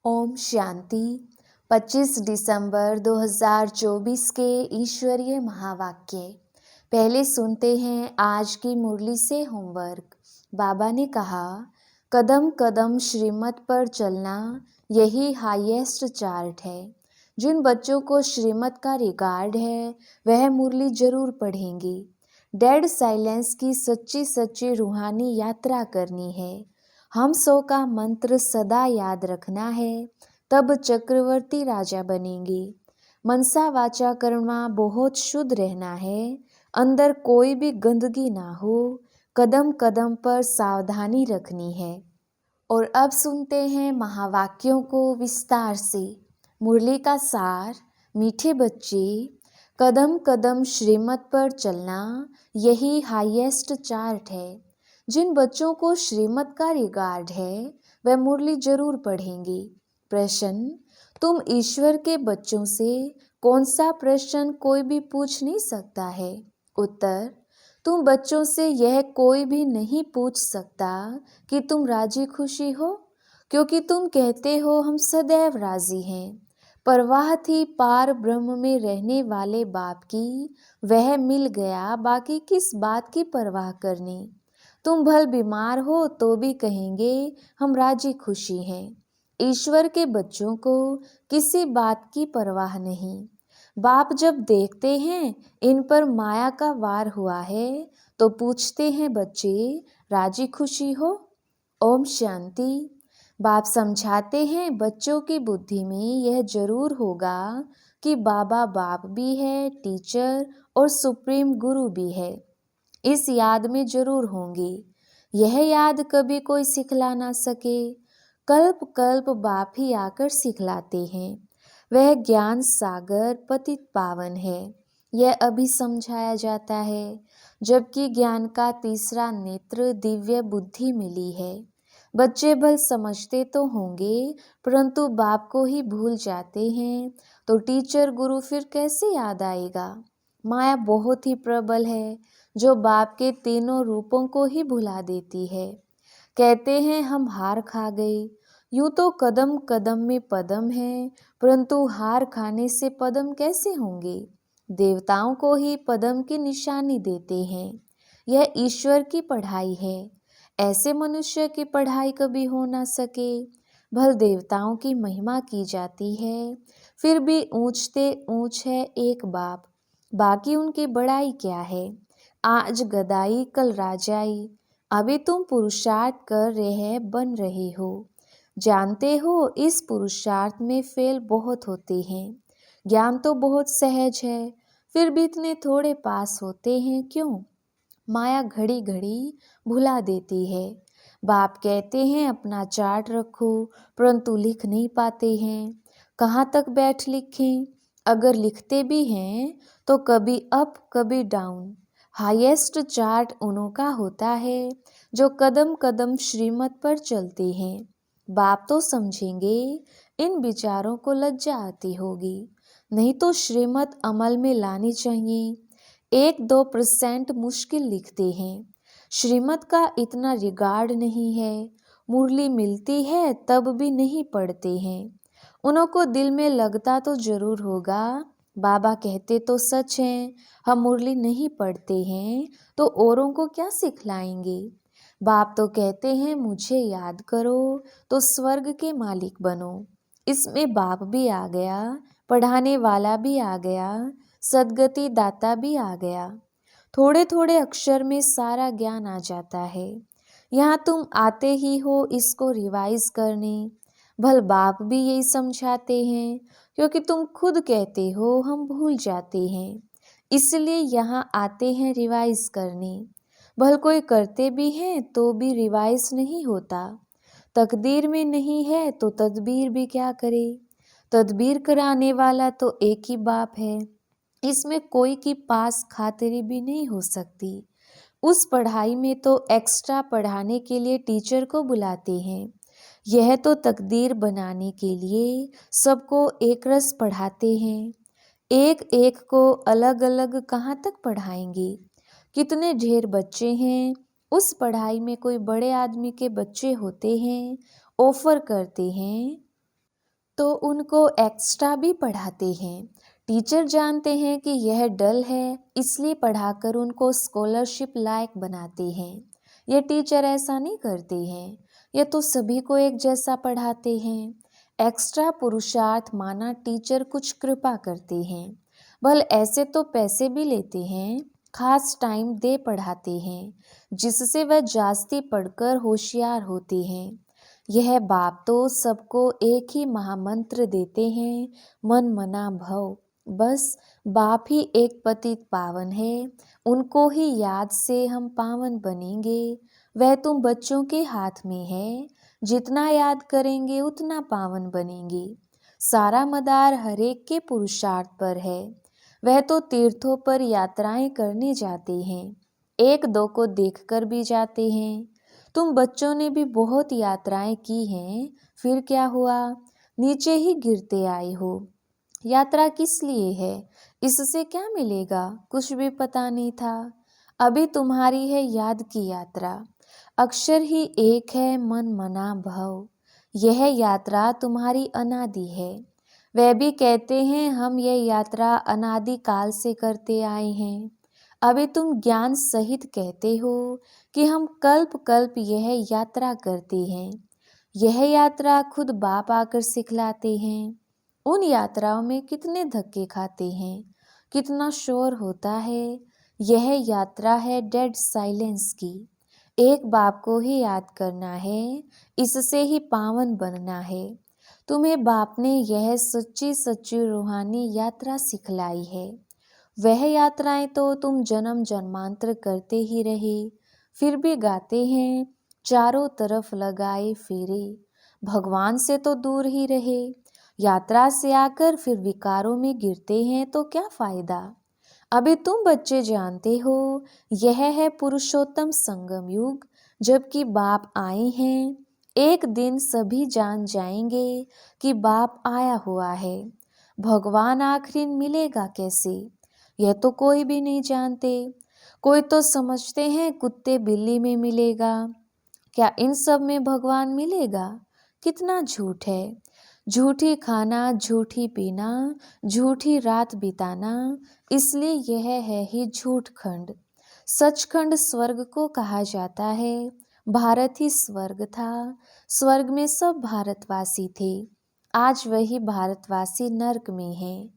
ओम शांति। 25 दिसंबर 2024 के ईश्वरीय महावाक्य। पहले सुनते हैं आज की मुरली से होमवर्क। बाबा ने कहा, कदम कदम श्रीमत पर चलना यही हाईएस्ट चार्ट है। जिन बच्चों को श्रीमत का रिगार्ड है वह मुरली जरूर पढ़ेंगे। डेड साइलेंस की सच्ची सच्ची रूहानी यात्रा करनी है। हम सो का मंत्र सदा याद रखना है, तब चक्रवर्ती राजा बनेंगे। मनसा वाचा कर्मा बहुत शुद्ध रहना है, अंदर कोई भी गंदगी ना हो। कदम कदम पर सावधानी रखनी है। और अब सुनते हैं महावाक्यों को विस्तार से। मुरली का सार। मीठे बच्चे, कदम कदम श्रीमत पर चलना यही हाईएस्ट चार्ट है। जिन बच्चों को श्रीमत का रिगार्ड है वह मुरली जरूर पढ़ेंगे। प्रश्न, तुम ईश्वर के बच्चों से कौन सा प्रश्न कोई भी पूछ नहीं सकता है? उत्तर, तुम बच्चों से यह कोई भी नहीं पूछ सकता कि तुम राजी खुशी हो, क्योंकि तुम कहते हो हम सदैव राजी हैं। परवाह थी पार ब्रह्म में रहने वाले बाप की, वह मिल गया, बाकी किस बात की परवाह करनी। तुम भल बीमार हो तो भी कहेंगे हम राजी खुशी हैं। ईश्वर के बच्चों को किसी बात की परवाह नहीं। बाप जब देखते हैं इन पर माया का वार हुआ है तो पूछते हैं, बच्चे राजी खुशी हो? ओम शांति। बाप समझाते हैं बच्चों की बुद्धि में यह जरूर होगा कि बाबा बाप भी है, टीचर और सुप्रीम गुरु भी है। इस याद में जरूर होंगे। यह याद कभी कोई सिखला ना सके। कल्प कल्प बाप ही आकर सिखलाते हैं। वह ज्ञान सागर पतित पावन है। यह अभी समझाया जाता है, जबकि ज्ञान का तीसरा नेत्र दिव्य बुद्धि मिली है। बच्चे भल समझते तो होंगे, परंतु बाप को ही भूल जाते हैं, तो टीचर गुरु फिर कैसे याद आएगा? माया बहुत ही प्रबल है, जो बाप के तीनों रूपों को ही भुला देती है। कहते हैं हम हार खा गए। यूं तो कदम कदम में पदम है, परंतु हार खाने से पदम कैसे होंगे? देवताओं को ही पदम की निशानी देते हैं। यह ईश्वर की पढ़ाई है। ऐसे मनुष्य की पढ़ाई कभी हो ना सके। भल देवताओं की महिमा की जाती है, फिर भी ऊंचते ऊंच है एक बाप, बाकी उनकी बड़ाई क्या है? आज गदाई कल राजाई। अभी तुम पुरुषार्थ कर रहे बन रहे हो। जानते हो इस पुरुषार्थ में फेल बहुत होते हैं। ज्ञान तो बहुत सहज है, फिर भी इतने थोड़े पास होते हैं क्यों? माया घड़ी घड़ी भुला देती है। बाप कहते हैं अपना चार्ट रखो, परंतु लिख नहीं पाते हैं। कहाँ तक बैठ लिखें? अगर लिखते भी हैं तो कभी अप कभी डाउन। हाईएस्ट चार्ट उन्हों का होता है जो कदम कदम श्रीमत पर चलते हैं। बाप तो समझेंगे, इन विचारों को लज्जा आती होगी। नहीं तो श्रीमत अमल में लानी चाहिए। 1-2% मुश्किल लिखते हैं। श्रीमत का इतना रिगार्ड नहीं है। मुरली मिलती है तब भी नहीं पढ़ते हैं। उन्हों को दिल में लगता तो जरूर होगा, बाबा कहते तो सच हैं, हम मुरली नहीं पढ़ते हैं तो औरों को क्या सिखलाएंगे। बाप तो कहते हैं मुझे याद करो तो स्वर्ग के मालिक बनो। इसमें बाप भी आ गया, पढ़ाने वाला भी आ गया, सदगति दाता भी आ गया। थोड़े थोड़े अक्षर में सारा ज्ञान आ जाता है। यहाँ तुम आते ही हो इसको रिवाइज करने। भल बाप भी यही समझाते हैं, क्योंकि तुम खुद कहते हो हम भूल जाते हैं, इसलिए यहाँ आते हैं रिवाइज करने। भल कोई करते भी हैं तो भी रिवाइज नहीं होता। तकदीर में नहीं है तो तदबीर भी क्या करे। तदबीर कराने वाला तो एक ही बाप है, इसमें कोई की पास खातिरी भी नहीं हो सकती। उस पढ़ाई में तो एक्स्ट्रा पढ़ाने के लिए टीचर को बुलाते हैं। यह तो तकदीर बनाने के लिए सबको एक रस पढ़ाते हैं। एक एक को अलग अलग कहाँ तक पढ़ाएंगे? कितने ढेर बच्चे हैं। उस पढ़ाई में कोई बड़े आदमी के बच्चे होते हैं, ऑफर करते हैं तो उनको एक्स्ट्रा भी पढ़ाते हैं। टीचर जानते हैं कि यह डल है, इसलिए पढ़ाकर उनको स्कॉलरशिप लायक बनाते हैं। ये टीचर ऐसा नहीं करते हैं, ये तो सभी को एक जैसा पढ़ाते हैं। एक्स्ट्रा पुरुषार्थ माना टीचर कुछ कृपा करते हैं। भले ऐसे तो पैसे भी लेते हैं, खास टाइम दे पढ़ाते हैं, जिससे वह जास्ती पढ़कर होशियार होते हैं। यह बाप तो सबको एक ही महामंत्र देते हैं, मन मना भव। बस बाप ही एक पतित पावन है, उनको ही याद से हम पावन बनेंगे। वह तुम बच्चों के हाथ में है, जितना याद करेंगे उतना पावन बनेंगे। सारा मदार हरेक के पुरुषार्थ पर है। वह तो तीर्थों पर यात्राएं करने जाते हैं, एक दो को देखकर भी जाते हैं। तुम बच्चों ने भी बहुत यात्राएं की हैं, फिर क्या हुआ, नीचे ही गिरते आए हो। यात्रा किस लिए है, इससे क्या मिलेगा, कुछ भी पता नहीं था। अभी तुम्हारी है याद की यात्रा, अक्षर ही एक है, मन मना भव। यह यात्रा तुम्हारी अनादि है। वह भी कहते हैं हम यह यात्रा अनादि काल से करते आए हैं। अभी तुम ज्ञान सहित कहते हो कि हम कल्प कल्प यह यात्रा करते हैं। यह यात्रा खुद बाप आकर सिखलाते हैं। उन यात्राओं में कितने धक्के खाते हैं, कितना शोर होता है। यह यात्रा है डेड साइलेंस की। एक बाप को ही याद करना है, इससे ही पावन बनना है। तुम्हें बाप ने यह सच्ची सच्ची रूहानी यात्रा सिखलाई है। वह यात्राएं तो तुम जन्म जन्मांतर करते ही रहे, फिर भी गाते हैं चारों तरफ लगाए फेरे। भगवान से तो दूर ही रहे, यात्रा से आकर फिर विकारों में गिरते हैं तो क्या फायदा। अभी तुम बच्चे जानते हो यह है पुरुषोत्तम संगम युग, जबकि बाप आए हैं। एक दिन सभी जान जाएंगे कि बाप आया हुआ है। भगवान आखिरी मिलेगा कैसे, यह तो कोई भी नहीं जानते। कोई तो समझते हैं कुत्ते बिल्ली में मिलेगा, क्या इन सब में भगवान मिलेगा। कितना झूठ है, झूठी खाना, झूठी पीना, झूठी रात बिताना, इसलिए यह है ही झूठ खंड। सचखंड स्वर्ग को कहा जाता है। भारत ही स्वर्ग था, स्वर्ग में सब भारतवासी थे। आज वही भारतवासी नर्क में है।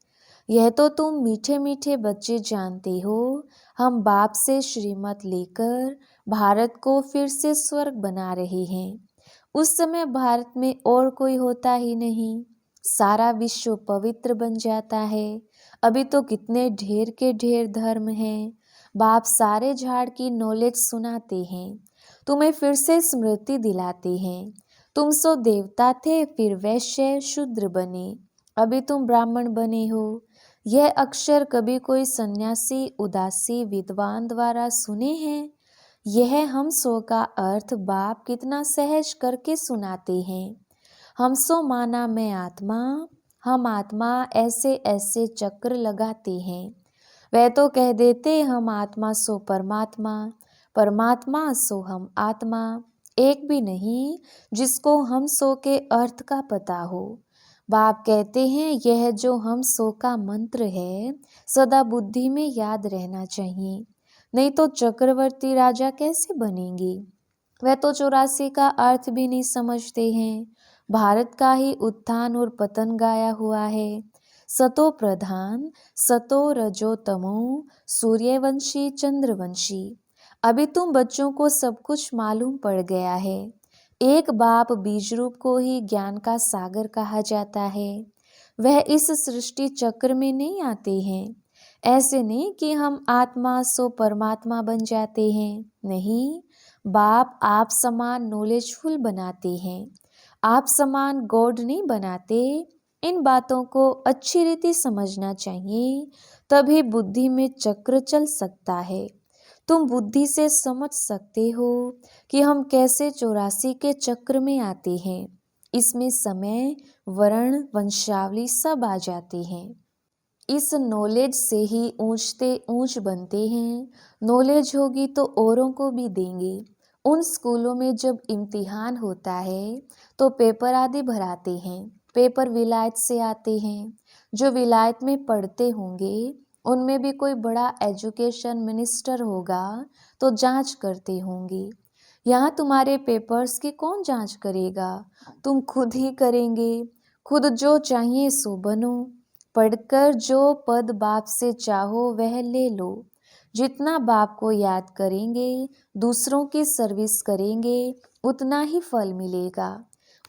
यह तो तुम मीठे मीठे बच्चे जानते हो। हम बाप से श्रीमत लेकर भारत को फिर से स्वर्ग बना रहे हैं। उस समय भारत में और कोई होता ही नहीं, सारा विश्व पवित्र बन जाता है। अभी तो कितने ढेर के ढेर धर्म हैं। बाप सारे झाड़ की नॉलेज सुनाते हैं, तुम्हें फिर से स्मृति दिलाते हैं। तुम सो देवता थे, फिर वैश्य शूद्र बने, अभी तुम ब्राह्मण बने हो। यह अक्षर कभी कोई सन्यासी उदासी विद्वान द्वारा सुने हैं। यह हम सो का अर्थ बाप कितना सहज करके सुनाते हैं। हम सो माना मैं आत्मा, हम आत्मा ऐसे ऐसे चक्र लगाते हैं। वह तो कह देते हम आत्मा सो परमात्मा, परमात्मा सो हम आत्मा। एक भी नहीं जिसको हम सो के अर्थ का पता हो। बाप कहते हैं यह जो हम सो का मंत्र है सदा बुद्धि में याद रहना चाहिए, नहीं तो चक्रवर्ती राजा कैसे बनेंगे। वह तो 84 का अर्थ भी नहीं समझते हैं। भारत का ही उत्थान और पतन गाया हुआ है। सतो प्रधान, सतो रजो तमो, सूर्यवंशी चंद्रवंशी। अभी तुम बच्चों को सब कुछ मालूम पड़ गया है। एक बाप बीज रूप को ही ज्ञान का सागर कहा जाता है। वह इस सृष्टि चक्र में नहीं आते हैं। ऐसे नहीं कि हम आत्मा सो परमात्मा बन जाते हैं, नहीं। बाप आप समान नॉलेजफुल बनाते हैं, आप समान गॉड नहीं बनाते। इन बातों को अच्छी रीति समझना चाहिए, तभी बुद्धि में चक्र चल सकता है। तुम बुद्धि से समझ सकते हो कि हम कैसे 84 के चक्र में आते हैं। इसमें समय, वर्ण, वंशावली सब आ जाते हैं। इस नॉलेज से ही ऊंचते ऊंच बनते हैं। नॉलेज होगी तो औरों को भी देंगे। उन स्कूलों में जब इम्तिहान होता है तो पेपर आदि भराते हैं, पेपर विलायत से आते हैं। जो विलायत में पढ़ते होंगे उनमें भी कोई बड़ा एजुकेशन मिनिस्टर होगा तो जांच करते होंगे। यहाँ तुम्हारे पेपर्स की कौन जांच करेगा? तुम खुद ही करेंगे। खुद जो चाहिए सो बनो। पढ़कर जो पद बाप से चाहो वह ले लो। जितना बाप को याद करेंगे, दूसरों की सर्विस करेंगे, उतना ही फल मिलेगा।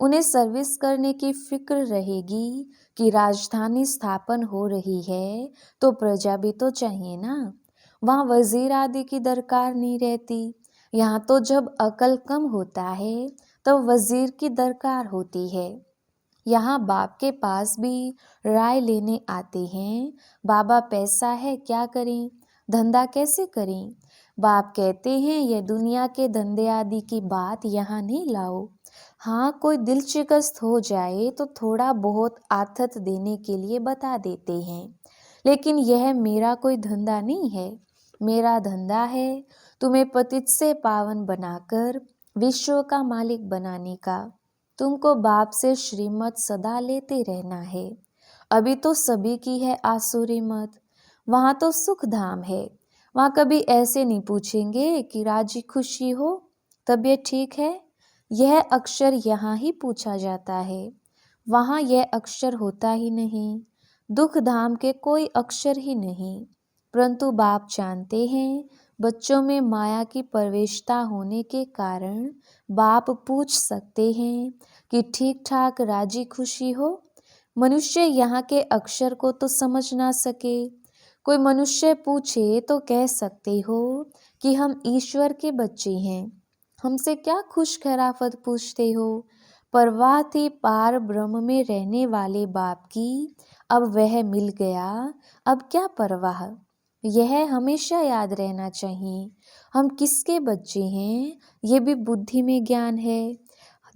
उन्हें सर्विस करने की फिक्र रहेगी कि राजधानी स्थापन हो रही है तो प्रजा भी तो चाहिए ना। वहाँ वजीर आदि की दरकार नहीं रहती। यहाँ तो जब अकल कम होता है तब वजीर की दरकार होती है। यहाँ बाप के पास भी राय लेने आते हैं। बाबा पैसा है क्या करें, धंधा कैसे करें? बाप कहते हैं ये दुनिया के धंधे आदि की बात यहाँ नहीं लाओ। हाँ, कोई दिल शिकस्त हो जाए तो थोड़ा बहुत आथत देने के लिए बता देते हैं, लेकिन यह मेरा कोई धंधा नहीं है। मेरा धंधा है तुम्हें पतित से पावन बनाकर विश्व का मालिक बनाने का। तुमको बाप से श्रीमत सदा लेते रहना है। अभी तो सभी की है आसुरी मत। वहाँ तो सुख धाम है। वहाँ कभी ऐसे नहीं पूछेंगे कि राजी खुशी हो, तबीयत ठीक है। यह अक्षर यहाँ ही पूछा जाता है, वहाँ यह अक्षर होता ही नहीं। दुख धाम के कोई अक्षर ही नहीं। परंतु बाप जानते हैं बच्चों में माया की प्रवेशता होने के कारण बाप पूछ सकते हैं कि ठीक ठाक राजी खुशी हो। मनुष्य यहाँ के अक्षर को तो समझ ना सके। कोई मनुष्य पूछे तो कह सकते हो कि हम ईश्वर के बच्चे हैं, हमसे क्या खुश खराफत पूछते हो। परवाह थी पार ब्रह्म में रहने वाले बाप की, अब वह मिल गया, अब क्या परवाह। यह हमेशा याद रहना चाहिए। हम किसके बच्चे हैं ये भी बुद्धि में ज्ञान है।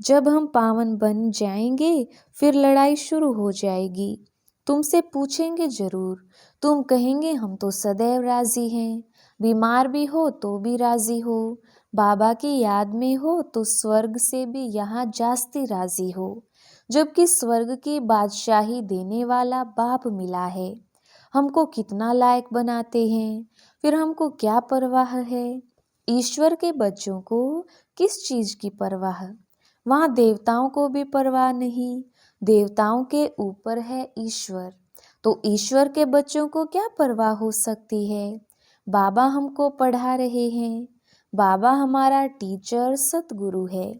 जब हम पावन बन जाएंगे फिर लड़ाई शुरू हो जाएगी। तुमसे पूछेंगे जरूर, तुम कहेंगे हम तो सदैव राजी हैं। बीमार भी हो तो भी राजी हो। बाबा की याद में हो तो स्वर्ग से भी यहाँ जास्ती राजी हो, जबकि स्वर्ग की बादशाही देने वाला बाप मिला है। हमको कितना लायक बनाते हैं, फिर हमको क्या परवाह है। ईश्वर के बच्चों को किस चीज की परवाह? वहाँ देवताओं को भी परवाह नहीं। देवताओं के ऊपर है ईश्वर, तो ईश्वर के बच्चों को क्या परवाह हो सकती है। बाबा हमको पढ़ा रहे हैं। बाबा हमारा टीचर सतगुरु है।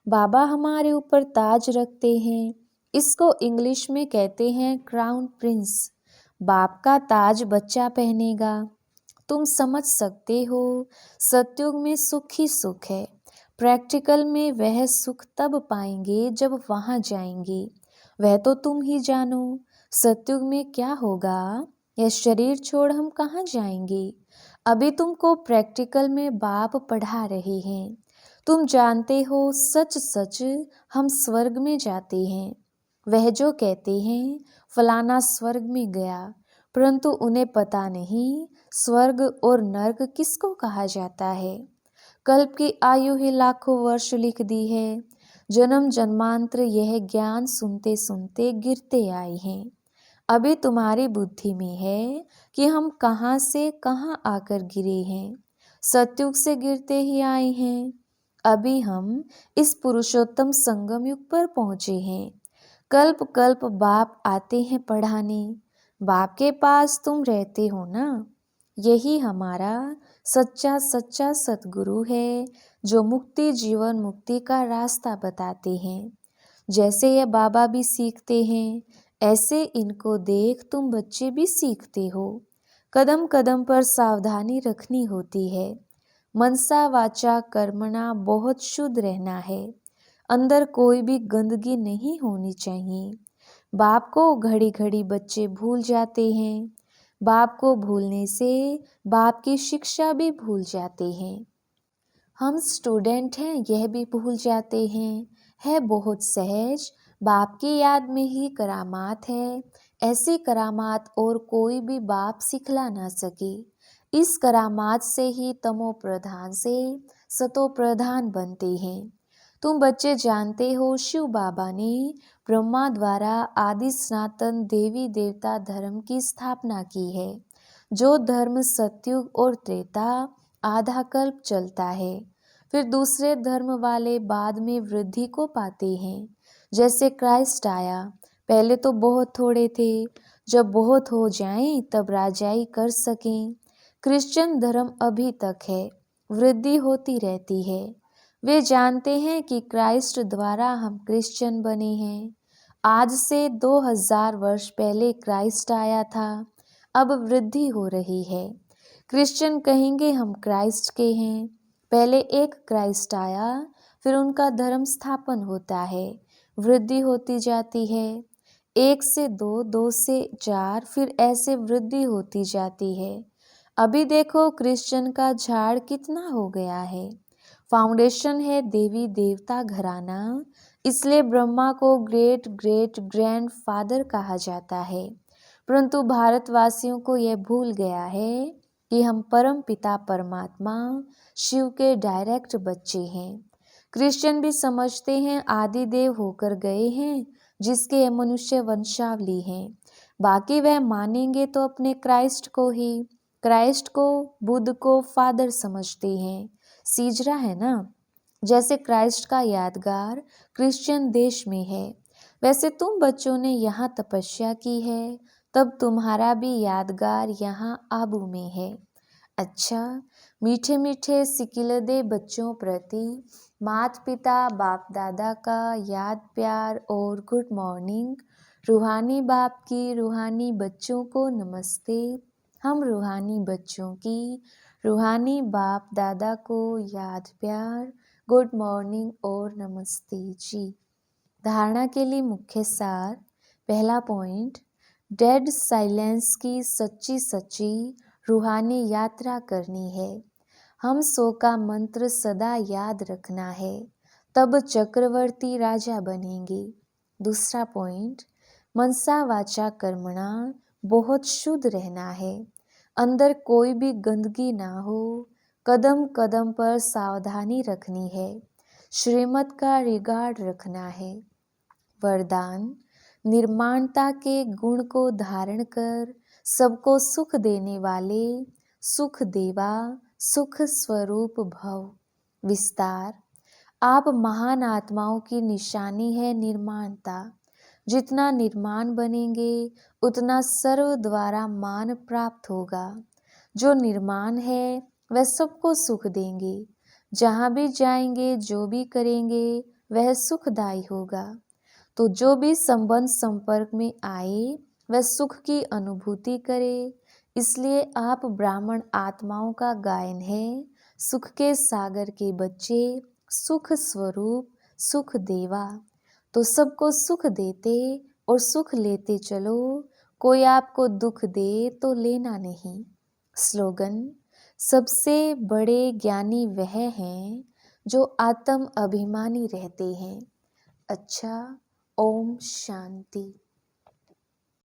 बाबा हमारे ऊपर ताज रखते हैं। इसको इंग्लिश में कहते हैं क्राउन प्रिंस। बाप का ताज बच्चा पहनेगा। तुम समझ सकते हो सतयुग में सुख ही सुख है। प्रैक्टिकल में वह सुख तब पाएंगे जब वहां जाएंगे। वह तो तुम ही जानो सतयुग में क्या होगा। यह शरीर छोड़ हम कहाँ जाएंगे। अभी तुमको प्रैक्टिकल में बाप पढ़ा रहे हैं। तुम जानते हो सच सच हम स्वर्ग में जाते हैं। वह जो कहते हैं फलाना स्वर्ग में गया, परंतु उन्हें पता नहीं स्वर्ग और नर्क किसको कहा जाता है। कल्प की आयु ही लाखों वर्ष लिख दी है। जन्म जन्मांतर यह ज्ञान सुनते सुनते गिरते आए हैं। अभी तुम्हारी बुद्धि में है कि हम कहाँ से कहाँ आकर गिरे हैं। सतयुग से गिरते ही आए हैं। अभी हम इस पुरुषोत्तम संगम युग पर पहुँचे हैं। कल्प कल्प बाप आते हैं पढ़ाने। बाप के पास तुम रहते हो ना। यही हमारा सच्चा सच्चा सतगुरु है जो मुक्ति जीवन मुक्ति का रास्ता बताते हैं। जैसे ये बाबा भी सीखते हैं ऐसे इनको देख तुम बच्चे भी सीखते हो। कदम कदम पर सावधानी रखनी होती है। मनसा वाचा कर्मणा बहुत शुद्ध रहना है। अंदर कोई भी गंदगी नहीं होनी चाहिए। बाप को घड़ी घड़ी बच्चे भूल जाते हैं। बाप को भूलने से बाप की शिक्षा भी भूल जाते हैं। हम स्टूडेंट हैं यह भी भूल जाते हैं। है बहुत सहज, बाप की याद में ही करामात है। ऐसी करामात और कोई भी बाप सिखला ना सके। इस करामात से ही तमो प्रधान से सतो प्रधान बनते हैं। तुम बच्चे जानते हो शिव बाबा ने ब्रह्मा द्वारा आदि सनातन देवी देवता धर्म की स्थापना की है। जो धर्म सतयुग और त्रेता आधा कल्प चलता है, फिर दूसरे धर्म वाले बाद में वृद्धि को पाते हैं। जैसे क्राइस्ट आया, पहले तो बहुत थोड़े थे, जब बहुत हो जाएं तब राजाई कर सकें। क्रिश्चियन धर्म अभी तक है, वृद्धि होती रहती है। वे जानते हैं कि क्राइस्ट द्वारा हम क्रिश्चियन बने हैं। आज से 2000 वर्ष पहले क्राइस्ट आया था, अब वृद्धि हो रही है। क्रिश्चियन कहेंगे हम क्राइस्ट के हैं। पहले एक क्राइस्ट आया, फिर उनका धर्म स्थापन होता है, वृद्धि होती जाती है। 1 से 2, 2 से 4, फिर ऐसे वृद्धि होती जाती है। अभी देखो क्रिश्चियन का झाड़ कितना हो गया है। फाउंडेशन है देवी देवता घराना, इसलिए ब्रह्मा को ग्रेट ग्रेट ग्रैंड फादर कहा जाता है। परंतु भारतवासियों को यह भूल गया है कि हम परम पिता परमात्मा शिव के डायरेक्ट बच्चे हैं। क्रिश्चियन भी समझते हैं आदि देव होकर गए हैं, जिसके मनुष्य वंशावली हैं। बाकी वह मानेंगे तो अपने क्राइस्ट को ही। क्राइस्ट को, बुद्ध को फादर समझते हैं। सीजरा है ना, जैसे क्राइस्ट का यादगार क्रिश्चियन देश में है, वैसे तुम बच्चों ने यहाँ तपस्या की है, तब तुम्हारा भी यादगार यहाँ आबू में है। अच्छा, मीठे मीठे सिकिलदे बच्चों प्रति माता पिता बाप दादा का याद प्यार और गुड मॉर्निंग। रूहानी बाप की रूहानी बच्चों को नमस्ते। हम रूहानी बच्चों की रूहानी बाप दादा को याद प्यार, गुड मॉर्निंग और नमस्ते जी। धारणा के लिए मुख्य सार। पहला पॉइंट, डेड साइलेंस की सच्ची सच्ची रूहानी यात्रा करनी है। हम सो का मंत्र सदा याद रखना है, तब चक्रवर्ती राजा बनेंगे। दूसरा पॉइंट, मनसा वाचा कर्मणा बहुत शुद्ध रहना है। अंदर कोई भी गंदगी ना हो, कदम कदम पर सावधानी रखनी है, श्रीमत का रिगार्ड रखना है। वरदान, निर्माणता के गुण को धारण कर सबको सुख देने वाले सुख देवा सुख स्वरूप भव। विस्तार, आप महान आत्माओं की निशानी है निर्माणता। जितना निर्माण बनेंगे उतना सर्व द्वारा मान प्राप्त होगा। जो निर्माण है वह सबको सुख देंगे। जहाँ भी जाएंगे जो भी करेंगे वह सुखदायी होगा। तो जो भी संबंध संपर्क में आए वह सुख की अनुभूति करे। इसलिए आप ब्राह्मण आत्माओं का गायन है, सुख के सागर के बच्चे, सुख स्वरूप सुख देवा। तो सबको सुख देते और सुख लेते चलो, कोई आपको दुख दे तो लेना नहीं। स्लोगन, सबसे बड़े ज्ञानी वह हैं जो आत्म अभिमानी रहते हैं। अच्छा, ओम शांति।